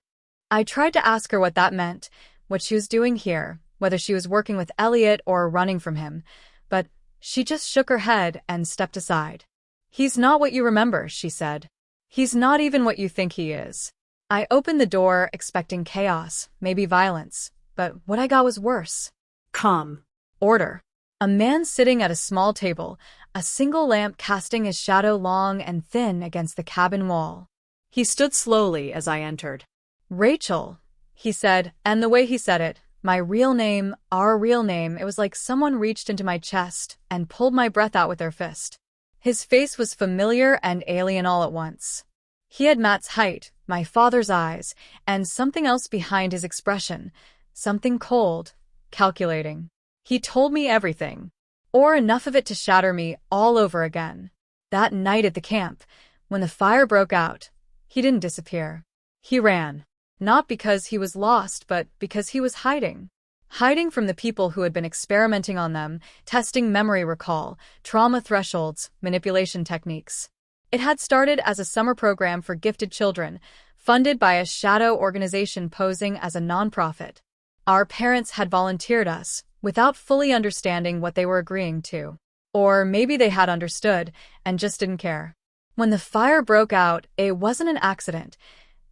I tried to ask her what that meant, what she was doing here, whether she was working with Elliot or running from him, but she just shook her head and stepped aside. He's not what you remember, she said. He's not even what you think he is. I opened the door, expecting chaos, maybe violence, but what I got was worse. Calm. Order. A man sitting at a small table, a single lamp casting his shadow long and thin against the cabin wall. He stood slowly as I entered. Rachel, he said, and the way he said it, my real name, our real name, it was like someone reached into my chest and pulled my breath out with their fist. His face was familiar and alien all at once. He had Matt's height, my father's eyes, and something else behind his expression, something cold, calculating. He told me everything, or enough of it to shatter me all over again. That night at the camp, when the fire broke out, he didn't disappear. He ran. Not because he was lost, but because he was hiding. Hiding from the people who had been experimenting on them, testing memory recall, trauma thresholds, manipulation techniques. It had started as a summer program for gifted children, funded by a shadow organization posing as a nonprofit. Our parents had volunteered us, without fully understanding what they were agreeing to. Or maybe they had understood and just didn't care. When the fire broke out, it wasn't an accident.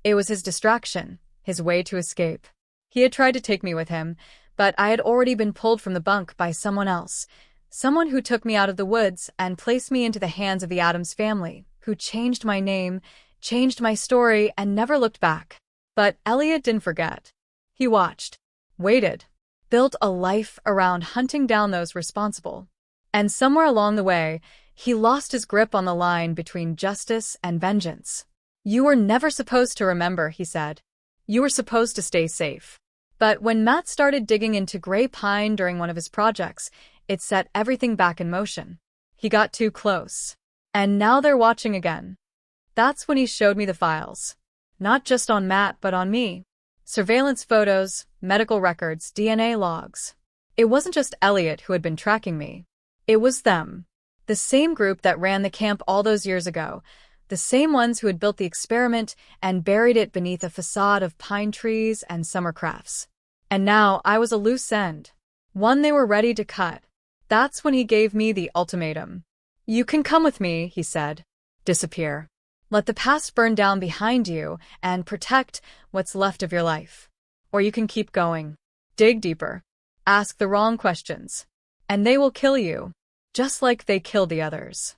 It was his distraction, his way to escape. He had tried to take me with him, but I had already been pulled from the bunk by someone else, someone who took me out of the woods and placed me into the hands of the Addams family, who changed my name, changed my story, and never looked back. But Elliot didn't forget. He watched, waited, built a life around hunting down those responsible. And somewhere along the way, he lost his grip on the line between justice and vengeance. You were never supposed to remember, he said. You were supposed to stay safe. But when Matt started digging into gray pine during one of his projects, it set everything back in motion. He got too close. And now they're watching again. That's when he showed me the files. Not just on Matt, but on me. Surveillance photos, medical records, DNA logs. It wasn't just Elliot who had been tracking me. It was them. The same group that ran the camp all those years ago. The same ones who had built the experiment and buried it beneath a facade of pine trees and summer crafts. And now I was a loose end. One they were ready to cut. That's when he gave me the ultimatum. You can come with me, he said. Disappear. Let the past burn down behind you and protect what's left of your life. Or you can keep going. Dig deeper. Ask the wrong questions. And they will kill you, just like they killed the others.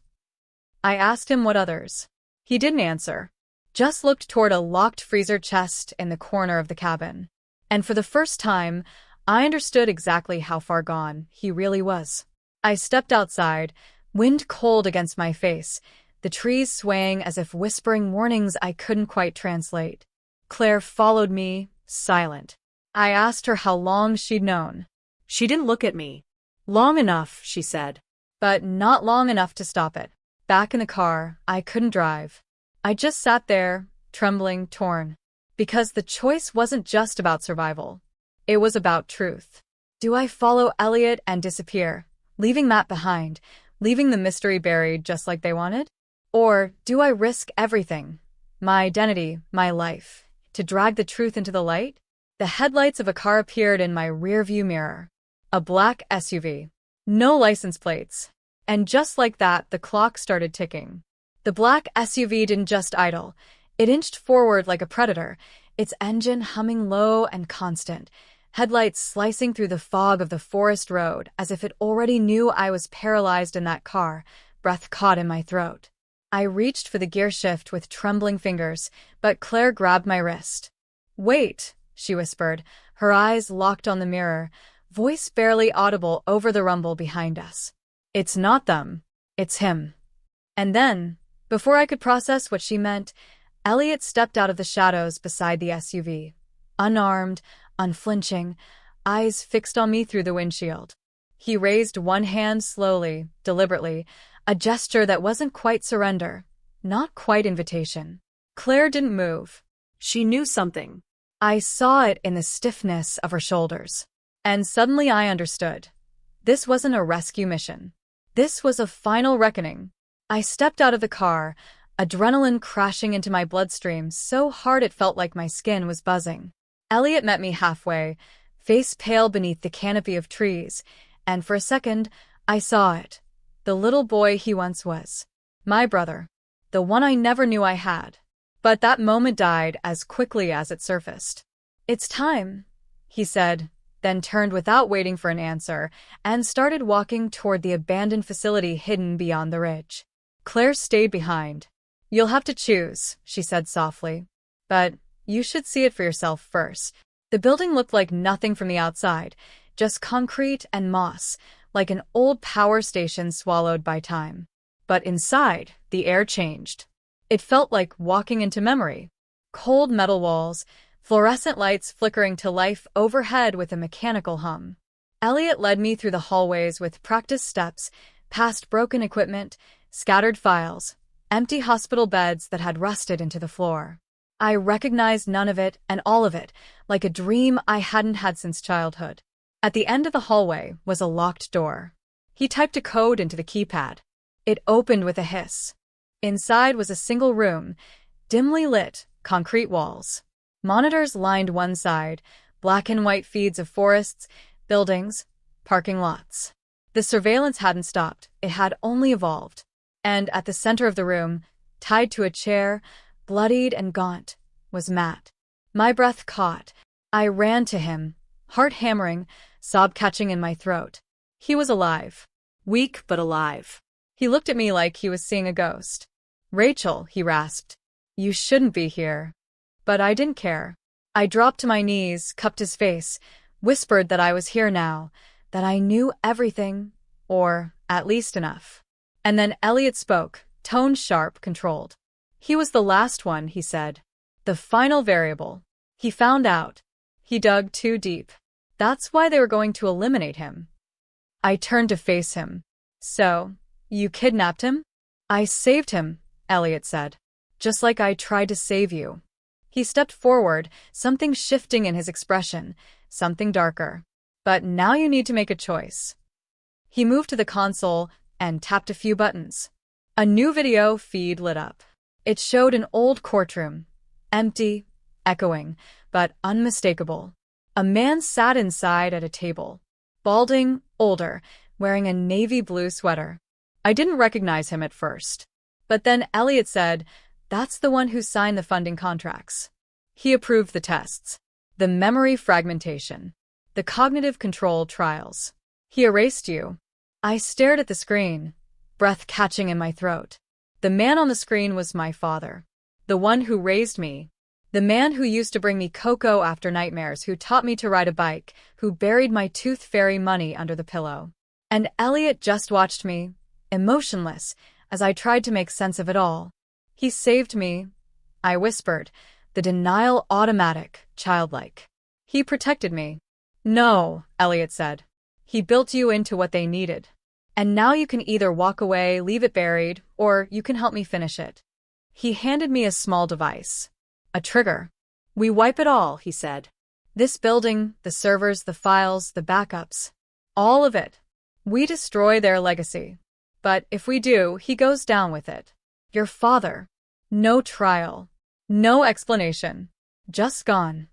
I asked him what others. He didn't answer. Just looked toward a locked freezer chest in the corner of the cabin. And for the first time, I understood exactly how far gone he really was. I stepped outside, wind cold against my face, the trees swaying as if whispering warnings I couldn't quite translate. Claire followed me, silent. I asked her how long she'd known. She didn't look at me. Long enough, she said. But not long enough to stop it. Back in the car, I couldn't drive. I just sat there, trembling, torn. Because the choice wasn't just about survival. It was about truth. Do I follow Elliot and disappear, leaving Matt behind, leaving the mystery buried just like they wanted? Or do I risk everything, my identity, my life, to drag the truth into the light? The headlights of a car appeared in my rearview mirror. A black SUV. No license plates. And just like that, the clock started ticking. The black SUV didn't just idle. It inched forward like a predator, its engine humming low and constant, headlights slicing through the fog of the forest road as if it already knew I was paralyzed in that car, breath caught in my throat. I reached for the gear shift with trembling fingers, but Claire grabbed my wrist. "Wait," she whispered, her eyes locked on the mirror, voice barely audible over the rumble behind us. "It's not them. It's him." And then, before I could process what she meant, Elliot stepped out of the shadows beside the SUV. Unarmed, unflinching, eyes fixed on me through the windshield. He raised one hand slowly, deliberately, a gesture that wasn't quite surrender, not quite invitation. Claire didn't move. She knew something. I saw it in the stiffness of her shoulders. And suddenly I understood. This wasn't a rescue mission. This was a final reckoning. I stepped out of the car, adrenaline crashing into my bloodstream so hard it felt like my skin was buzzing. Elliot met me halfway, face pale beneath the canopy of trees, and for a second, I saw it. The little boy he once was. My brother. The one I never knew I had. But that moment died as quickly as it surfaced. "It's time," he said, then turned without waiting for an answer, and started walking toward the abandoned facility hidden beyond the ridge. Claire stayed behind. "You'll have to choose," she said softly. "But you should see it for yourself first." The building looked like nothing from the outside, just concrete and moss, like an old power station swallowed by time. But inside, the air changed. It felt like walking into memory. Cold metal walls, fluorescent lights flickering to life overhead with a mechanical hum. Elliot led me through the hallways with practiced steps, past broken equipment, scattered files, empty hospital beds that had rusted into the floor. I recognized none of it and all of it, like a dream I hadn't had since childhood. At the end of the hallway was a locked door. He typed a code into the keypad. It opened with a hiss. Inside was a single room, dimly lit, concrete walls. Monitors lined one side, black and white feeds of forests, buildings, parking lots. The surveillance hadn't stopped, it had only evolved. And at the center of the room, tied to a chair, bloodied and gaunt, was Matt. My breath caught. I ran to him, heart hammering, sob catching in my throat. He was alive. Weak but alive. He looked at me like he was seeing a ghost. "Rachel," he rasped, "you shouldn't be here." But I didn't care. I dropped to my knees, cupped his face, whispered that I was here now, that I knew everything, or at least enough. And then Elliot spoke, tone sharp, controlled. He was the last one, he said. The final variable. He found out. He dug too deep. That's why they were going to eliminate him. I turned to face him. "So, you kidnapped him?" "I saved him," Elliot said. "Just like I tried to save you." He stepped forward, something shifting in his expression, something darker. "But now you need to make a choice." He moved to the console and tapped a few buttons. A new video feed lit up. It showed an old courtroom. Empty, echoing, but unmistakable. A man sat inside at a table. Balding, older, wearing a navy blue sweater. I didn't recognize him at first. But then Elliot said, "That's the one who signed the funding contracts." He approved the tests. The memory fragmentation. The cognitive control trials. "He erased you." I stared at the screen, breath catching in my throat. The man on the screen was my father. The one who raised me. The man who used to bring me cocoa after nightmares, who taught me to ride a bike, who buried my tooth fairy money under the pillow. And Elliot just watched me, emotionless, as I tried to make sense of it all. He saved me, I whispered, the denial automatic, childlike. He protected me. No, Elliot said. He built you into what they needed. And now you can either walk away, leave it buried, or you can help me finish it. He handed me a small device. A trigger. We wipe it all, he said. This building, the servers, the files, the backups. All of it. We destroy their legacy. But if we do, he goes down with it. Your father. No trial. No explanation. Just gone.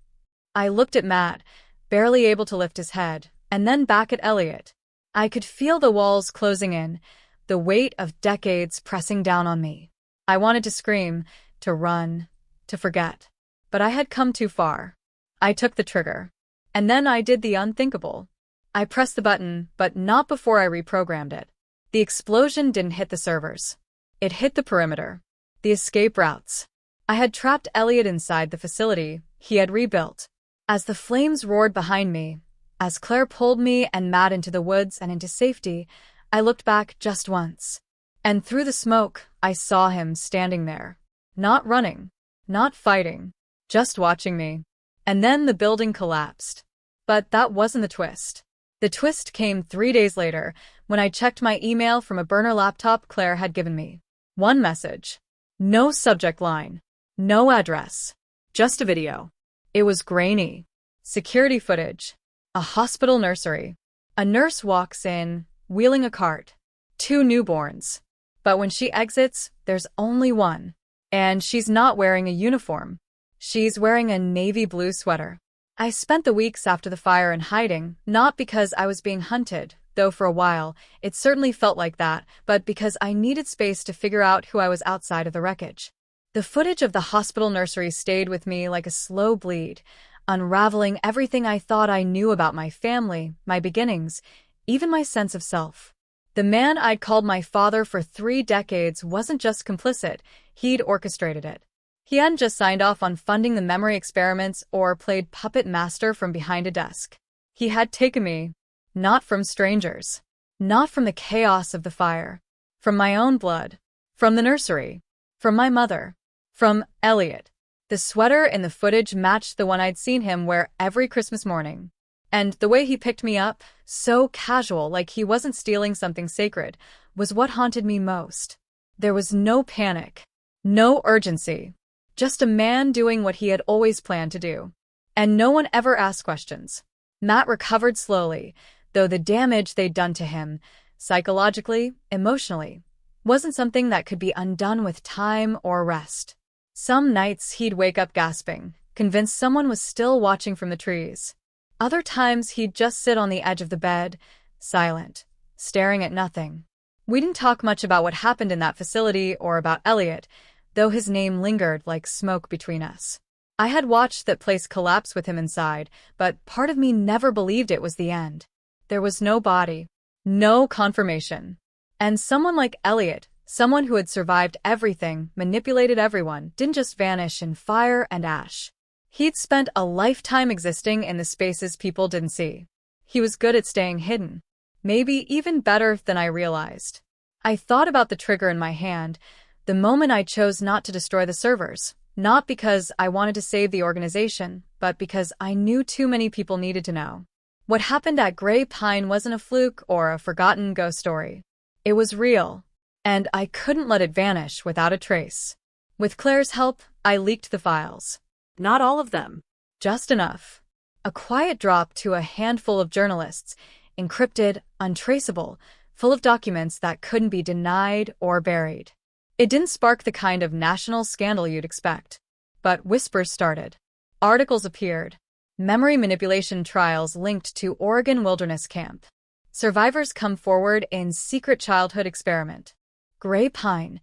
I looked at Matt, barely able to lift his head, and then back at Elliot. I could feel the walls closing in, the weight of decades pressing down on me. I wanted to scream, to run, to forget. But I had come too far. I took the trigger. And then I did the unthinkable. I pressed the button, but not before I reprogrammed it. The explosion didn't hit the servers. It hit the perimeter. The escape routes. I had trapped Elliot inside the facility he had rebuilt. As the flames roared behind me, as Claire pulled me and Matt into the woods and into safety, I looked back just once. And through the smoke, I saw him standing there. Not running. Not fighting. Just watching me. And then the building collapsed. But that wasn't the twist. The twist came 3 days later, when I checked my email from a burner laptop Claire had given me. One message. No subject line. No address. Just a video. It was grainy. Security footage. A hospital nursery. A nurse walks in, wheeling a cart. 2 newborns. But when she exits, there's only one. And she's not wearing a uniform. She's wearing a navy blue sweater. I spent the weeks after the fire in hiding, not because I was being hunted, though for a while, it certainly felt like that, but because I needed space to figure out who I was outside of the wreckage. The footage of the hospital nursery stayed with me like a slow bleed, unraveling everything I thought I knew about my family, my beginnings, even my sense of self. The man I'd called my father for 3 decades wasn't just complicit, he'd orchestrated it. He hadn't just signed off on funding the memory experiments or played puppet master from behind a desk. He had taken me, not from strangers, not from the chaos of the fire, from my own blood, from the nursery, from my mother, from Elliot. The sweater in the footage matched the one I'd seen him wear every Christmas morning. And the way he picked me up, so casual, like he wasn't stealing something sacred, was what haunted me most. There was no panic, no urgency. Just a man doing what he had always planned to do. And no one ever asked questions. Matt recovered slowly, though the damage they'd done to him, psychologically, emotionally, wasn't something that could be undone with time or rest. Some nights he'd wake up gasping, convinced someone was still watching from the trees. Other times he'd just sit on the edge of the bed, silent, staring at nothing. We didn't talk much about what happened in that facility or about Elliot, though his name lingered like smoke between us. I had watched that place collapse with him inside, but part of me never believed it was the end. There was no body, no confirmation. And someone like Elliot, someone who had survived everything, manipulated everyone, didn't just vanish in fire and ash. He'd spent a lifetime existing in the spaces people didn't see. He was good at staying hidden. Maybe even better than I realized. I thought about the trigger in my hand, the moment I chose not to destroy the servers, not because I wanted to save the organization, but because I knew too many people needed to know. What happened at Gray Pine wasn't a fluke or a forgotten ghost story. It was real, and I couldn't let it vanish without a trace. With Claire's help, I leaked the files. Not all of them. Just enough. A quiet drop to a handful of journalists, encrypted, untraceable, full of documents that couldn't be denied or buried. It didn't spark the kind of national scandal you'd expect. But whispers started. Articles appeared. Memory manipulation trials linked to Oregon wilderness camp. Survivors come forward in secret childhood experiment. Gray Pine,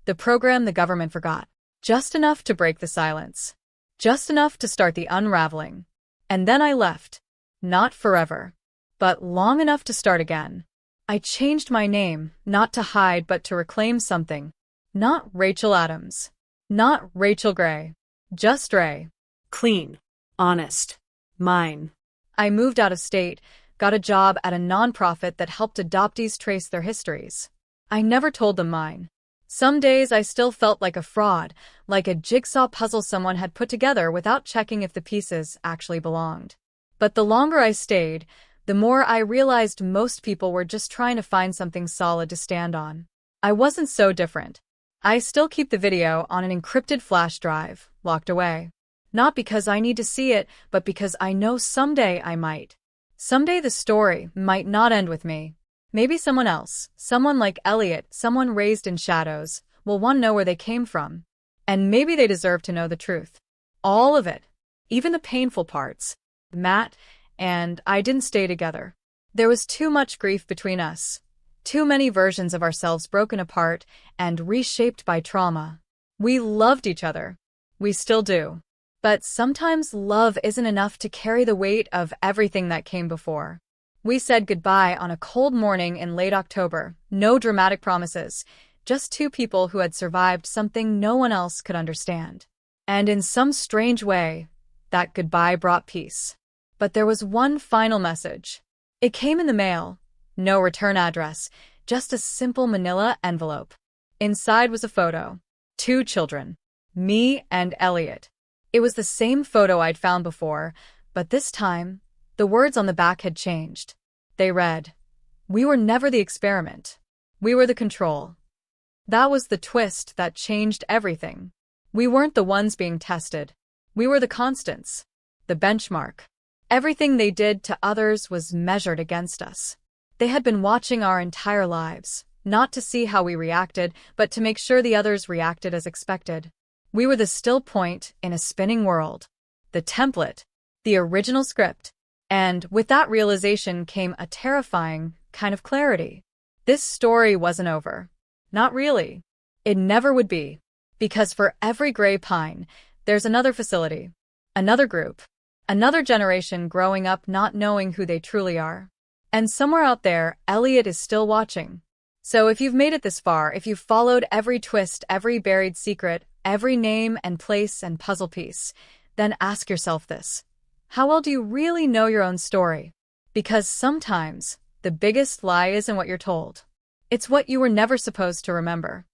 the program the government forgot. Just enough to break the silence. Just enough to start the unraveling. And then I left. Not forever. But long enough to start again. I changed my name, not to hide but to reclaim something. Not Rachel Adams. Not Rachel Gray. Just Ray. Clean. Honest. Mine. I moved out of state, got a job at a nonprofit that helped adoptees trace their histories. I never told them mine. Some days I still felt like a fraud, like a jigsaw puzzle someone had put together without checking if the pieces actually belonged. But the longer I stayed, the more I realized most people were just trying to find something solid to stand on. I wasn't so different. I still keep the video on an encrypted flash drive, locked away. Not because I need to see it, but because I know someday I might. Someday the story might not end with me. Maybe someone else, someone like Elliot, someone raised in shadows, will want to know where they came from. And maybe they deserve to know the truth. All of it. Even the painful parts. Matt and I didn't stay together. There was too much grief between us. Too many versions of ourselves broken apart and reshaped by trauma. We loved each other. We still do. But sometimes love isn't enough to carry the weight of everything that came before. We said goodbye on a cold morning in late October. No dramatic promises. Just two people who had survived something no one else could understand. And in some strange way, that goodbye brought peace. But there was one final message. It came in the mail. No return address. Just a simple manila envelope. Inside was a photo. 2 children. Me and Elliot. It was the same photo I'd found before, but this time, the words on the back had changed. They read, "We were never the experiment. We were the control." That was the twist that changed everything. We weren't the ones being tested. We were the constants. The benchmark. Everything they did to others was measured against us. They had been watching our entire lives, not to see how we reacted, but to make sure the others reacted as expected. We were the still point in a spinning world. The template. The original script. And with that realization came a terrifying kind of clarity. This story wasn't over. Not really. It never would be. Because for every gray pine, there's another facility. Another group. Another generation growing up not knowing who they truly are. And somewhere out there, Elliot is still watching. So if you've made it this far, if you've followed every twist, every buried secret, every name and place and puzzle piece, then ask yourself this. How well do you really know your own story? Because sometimes, the biggest lie isn't what you're told. It's what you were never supposed to remember.